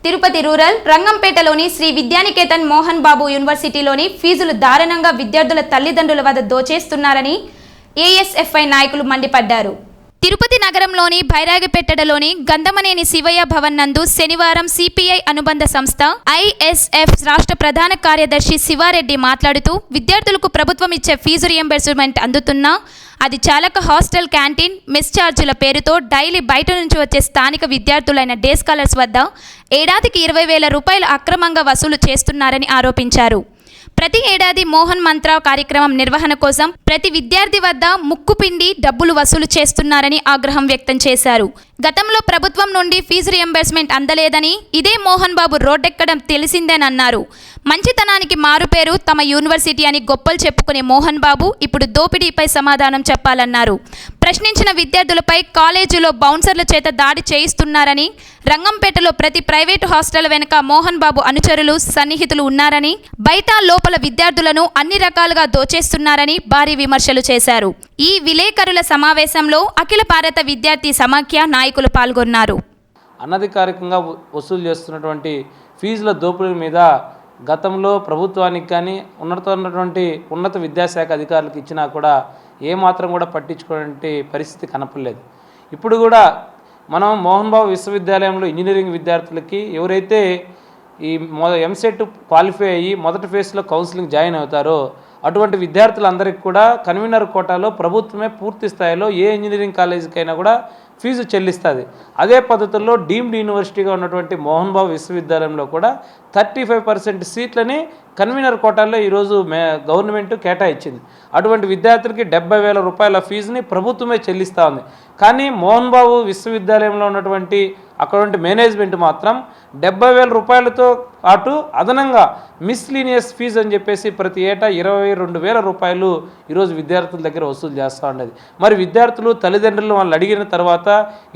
Tirupati rural రంగంపేటలోని Shri Vidyanikethan Mohan Babu యూనివర్సిటీలోని ఫీజులు దారుణంగా విద్యార్థుల తల్లిదండ్రుల వద్ద దోచేస్తున్నారని ఏఎస్ఎఫ్ఐ నాయకులు మండిపడ్డారు. తిరుపతి నగరంలోని భైరాగిపేటలోని గంధమనేని శివయ్య భవన్ నందు శనివారం సిపిఐ అనుబంధ సంస్థ ఐఎస్ఎఫ్ రాష్ట్ర ప్రధాన కార్యదర్శి శివారెడ్డి మాట్లాడుతూ విద్యార్థులకు ప్రభుత్వం ఇచ్చే ఫీజు రియంబర్స్మెంట్ అందుతున్నా అది చాలక హాస్టల్ క్యాంటీన్ మెస్ ఛార్జీల పేరుతో డైలీ బయట నుంచి వచ్చే స్థానిక విద్యార్థులైన డే స్కాలర్స్ వద్ద ఏడాదికి 20,000 రూపాయలు అక్రమంగా వసూలు చేస్తున్నారని ఆరోపించారు. ప్రతి ఏడాది మోహన్ మంత్ర కార్యక్రమం నిర్వహణ కోసం ప్రతి విద్యార్థి వద్ద ముక్కుపిండి డబ్బులు వసూలు చేస్తున్నారని ఆగ్రహం వ్యక్తం చేశారు. గతంలో ప్రభుత్వం నుండి ఫీజు రియంబర్స్మెంట్ అందలేదని, ఇదే మోహన్ బాబు రోడ్డెక్కడం తెలిసిందేనన్నారు. మంచితనానికి మారుపేరు తమ యూనివర్సిటీ అని గొప్పలు చెప్పుకునే మోహన్ బాబు ఇప్పుడు దోపిడీపై సమాధానం చెప్పాలన్నారు. ప్రశ్నించిన విద్యార్థులపై కాలేజీలో బౌన్సర్ల చేత దాడి చేయిస్తున్నారని, రంగంపేటలో ప్రతి ప్రైవేటు హాస్టల్ వెనుక మోహన్ బాబు అనుచరులు సన్నిహితులు ఉన్నారని, బయట లోపల విద్యార్థులను అన్ని రకాలుగా దోచేస్తున్నారని భారీ విమర్శలు చేశారు. ఈ విలేకరుల సమావేశంలో అఖిల భారత విద్యార్థి సమాఖ్య నాయకులు పాల్గొన్నారు. అనధికారికంగా వసూలు చేస్తున్నటువంటి ఫీజుల దోపిడీ మీద గతంలో ప్రభుత్వానికి కానీ ఉన్నత విద్యాశాఖ అధికారులకు ఇచ్చినా కూడా ఏమాత్రం కూడా పట్టించుకునే పరిస్థితి కనపడలేదు. ఇప్పుడు కూడా మనం మోహన్ బాబు విశ్వవిద్యాలయంలో ఇంజనీరింగ్ విద్యార్థులకి ఎవరైతే ఈ ఎంసెట్ క్వాలిఫై అయ్యి మొదటి ఫేజ్లో కౌన్సిలింగ్ జాయిన్ అవుతారో అటువంటి విద్యార్థులందరికీ కూడా కన్వీనర్ కోటాలో ప్రభుత్వమే పూర్తి స్థాయిలో ఏ ఇంజనీరింగ్ కాలేజీకైనా కూడా ఫీజు చెల్లిస్తుంది. అదే పద్ధతుల్లో డీమ్డ్ యూనివర్సిటీగా ఉన్నటువంటి మోహన్ బాబు విశ్వవిద్యాలయంలో కూడా 35% సీట్లని కన్వీనర్ కోటాల్లో ఈరోజు గవర్నమెంట్ కేటాయించింది. అటువంటి విద్యార్థులకి 70,000 రూపాయల ఫీజుని ప్రభుత్వమే చెల్లిస్తూ ఉంది. కానీ మోహన్ బాబు విశ్వవిద్యాలయంలో ఉన్నటువంటి అక్కడ మేనేజ్మెంట్ మాత్రం 70,000 రూపాయలతో పాటు అదనంగా మిస్లీనియస్ ఫీజు అని చెప్పేసి ప్రతి ఏటా 22,000 రూపాయలు ఈరోజు విద్యార్థుల దగ్గర వసూలు చేస్తూ ఉండేది. మరి విద్యార్థులు తల్లిదండ్రులు వాళ్ళు అడిగిన తర్వాత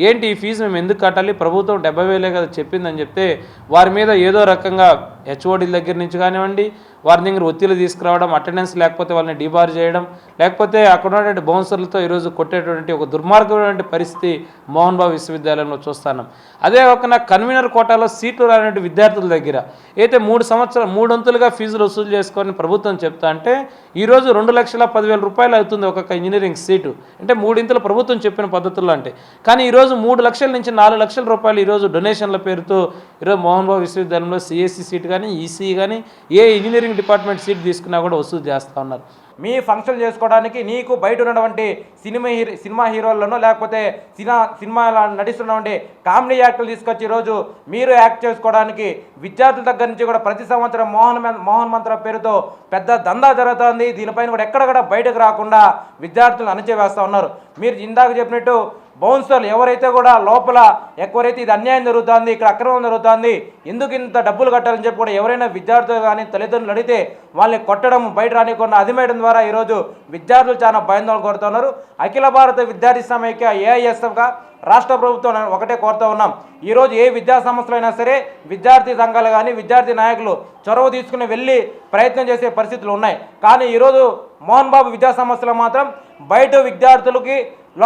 ఏంటి ఈ ఫీజు మేము ఎందుకు కట్టాలి, ప్రభుత్వం 70,000 కదా చెప్పిందని చెప్తే వారి మీద ఏదో రకంగా హెచ్ఓడీల దగ్గర నుంచి కానివ్వండి, వారి దగ్గర ఒత్తిడి తీసుకురావడం, అటెండెన్స్ లేకపోతే వాళ్ళని డిబార్ చేయడం, లేకపోతే అక్కడ ఉన్నటువంటి బౌన్సర్లతో ఈరోజు కొట్టేటువంటి ఒక దుర్మార్గమైన పరిస్థితి మోహన్ బాబు విశ్వవిద్యాలయంలో చూస్తున్నాం. అదే ఒక కన్వీనర్ కోటాలో సీట్లు రానటువంటి విద్యార్థుల దగ్గర అయితే 3 వంతులుగా ఫీజులు వసూలు చేసుకొని ప్రభుత్వం చెప్తా అంటే ఈరోజు 2,10,000 రూపాయలు అవుతుంది ఒక్కొక్క ఇంజనీరింగ్ సీటు. అంటే 3 ఇంతలు ప్రభుత్వం చెప్పిన పద్ధతుల్లో అంటే. కానీ ఈరోజు 3 లక్షల నుంచి 4 లక్షల రూపాయలు ఈరోజు డొనేషన్ల పేరుతో ఈరోజు మోహన్ బాబు విశ్వవిద్యాలయంలో సిఎస్సి సీట్ కానీ ఈసీ కానీ ఏ ఇంజనీరింగ్ డిపార్ట్మెంట్ సీట్ తీసుకున్నా కూడా వసూలు చేస్తూ ఉన్నారు. మీ ఫంక్షన్ చేసుకోవడానికి నీకు బయట ఉన్నటువంటి సినిమా హీరోలను లేకపోతే సినిమాలో నటిస్తున్నటువంటి కామెడీ యాక్టర్లు తీసుకొచ్చి ఈరోజు మీరు యాక్ట్ చేసుకోవడానికి విద్యార్థుల దగ్గర నుంచి కూడా ప్రతి సంవత్సరం మోహన్ మంత్ర పేరుతో పెద్ద దందా జరుగుతుంది. దీనిపైన కూడా ఎక్కడ కూడా బయటకు రాకుండా విద్యార్థులను అణచివేస్తూ ఉన్నారు. మీరు ఇందాక చెప్పినట్టు బౌన్సర్లు ఎవరైతే కూడా లోపల ఎవరైతే ఇది అన్యాయం జరుగుతుంది, ఇక్కడ అక్రమం జరుగుతుంది, ఎందుకు ఇంత డబ్బులు కట్టాలని చెప్పి కూడా ఎవరైనా విద్యార్థులు కానీ తల్లిదండ్రులు అడిగితే వాళ్ళని కొట్టడం, బయట రానికుండా అదిమేయడం ద్వారా ఈరోజు విద్యార్థులు చాలా భయాందోళన కోరుతున్నారు. అఖిల భారత విద్యార్థి సమైక్య ఏఐఎస్ఎఫ్గా రాష్ట్ర ప్రభుత్వం ఒకటే కోరుతూ ఉన్నాం. ఈరోజు ఏ విద్యా సంస్థలు అయినా సరే విద్యార్థి సంఘాలు కానీ విద్యార్థి నాయకులు చొరవ తీసుకుని వెళ్ళి ప్రయత్నం చేసే పరిస్థితులు ఉన్నాయి. కానీ ఈరోజు మోహన్ బాబు విద్యా సంస్థలు మాత్రం బయట విద్యార్థులకి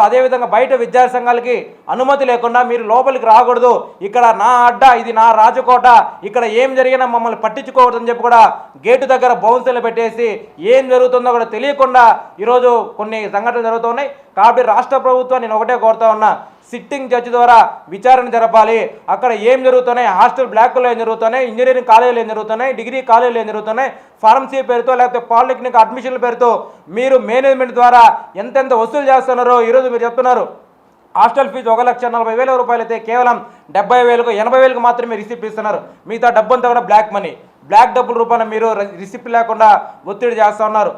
అదేవిధంగా బయట విద్యార్థి సంఘాలకి అనుమతి లేకుండా మీరు లోపలికి రాకూడదు, ఇక్కడ నా అడ్డా, ఇది నా రాజకోట, ఇక్కడ ఏం జరిగినా మమ్మల్ని పట్టించుకోకూడదని చెప్పి కూడా గేటు దగ్గర బౌన్సర్లు పెట్టేసి ఏం జరుగుతుందో కూడా తెలియకుండా ఈరోజు కొన్ని సంఘటనలు జరుగుతున్నాయి. కాబట్టి రాష్ట్ర ప్రభుత్వం నేను ఒకటే కోరుతా ఉన్నా, సిట్టింగ్ జడ్జి ద్వారా విచారణ జరపాలి. అక్కడ ఏం జరుగుతున్నాయి, హాస్టల్ బ్లాక్లో ఏం జరుగుతున్నాయి, ఇంజనీరింగ్ కాలేజీలు ఏం జరుగుతున్నాయి, డిగ్రీ కాలేజీలు ఏం జరుగుతున్నాయి, ఫార్మసీ పేరుతో లేకపోతే పాలిటెక్నిక్ అడ్మిషన్ల పేరుతో మీరు మేనేజ్మెంట్ ద్వారా ఎంతెంత వసూలు చేస్తున్నారో ఈరోజు మీరు చెప్తున్నారు. హాస్టల్ ఫీజు 1,40,000 రూపాయలు అయితే కేవలం 70,000కు 80,000కు మాత్రమే రిసిప్ట్ ఇస్తున్నారు. మిగతా డబ్బు అంతా కూడా బ్లాక్ మనీ, బ్లాక్ డబ్బుల రూపాయన మీరు రిసిప్ట్ లేకుండా ఒత్తిడి చేస్తూ ఉన్నారు.